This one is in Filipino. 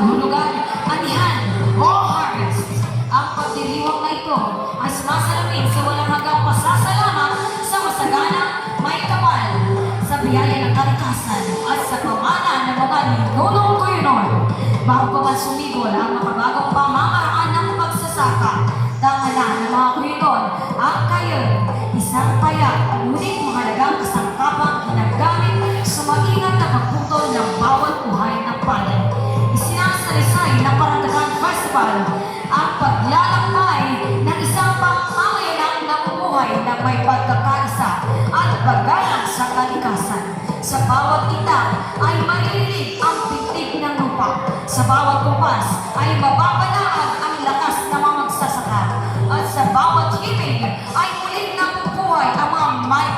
kahulugan, anihan o harvest. Ang pagdiriwang na ito ay sumasalamin sa walang hanggang pasasalamat sa masaganang may kapal, sa biyaya ng kalikasan at sa pamana ng mga ninunong kuyonon. Bago pa man sumigol ang makabagong pamamaraan ng pagsasaka, dangalan ng mga kuyonon ang kayon, isang payak, ngunit mahalagang kasangkapang ginagamit sa maingat na pagputol ng bawat buhay ng palay. Isinasalisay ng Paratagan Festival ang paglalakbay ng isang pamamayanang namumuhay na may pagkakaisa at paggalang sa kalikasan. Sa bawat itak ay maririnig ang pintig ng lupa. Sa bawat kumpas ay mababalaag ang lakas ng mga magsasaka. At sa bawat himig ay muling nabubuhay ang mga may